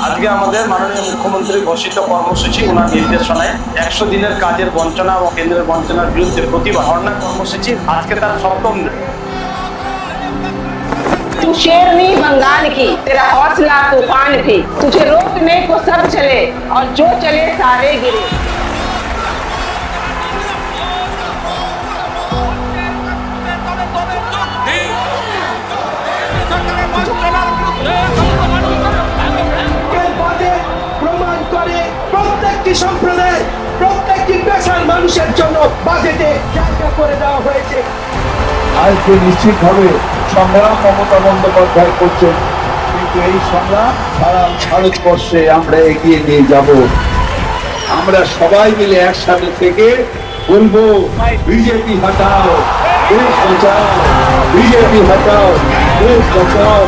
আজকে আমাদের মাননীয় মুখ্যমন্ত্রী ঘোষিত কর্মসূচি ওনার নির্দেশনায় 100 দিনের কাজের বঞ্চনা এবং কেন্দ্রের বঞ্চনার বিরুদ্ধে প্রতিবাদ ধর্ণা কর্মসূচি আজকে তার সপ্তম দিন। तू शेरनी बंगाल की, तेरा हौसला तूफान भी, तुझे रोकने को सब चले और जो चले सारे गिरे। প্রমাণ করে প্রত্যেকটি সম্প্রদায় প্রত্যেকটি পেশার মানুষের জন্য বাজেটে জায়গা করে দেওয়া হয়েছে। আজকে নিশ্চিতভাবে সংগ্রাম মমতা বন্দ্যোপাধ্যায় করছেন, কিন্তু এই সংগ্রাম সারা ভারতবর্ষে আমরা এগিয়ে নিয়ে যাব। আমরা সবাই মিলে একসাথে থেকে বলবো বিজেপি হটাও দেশ বাঁচাও, বিজেপি হটাও দেশ বাঁচাও।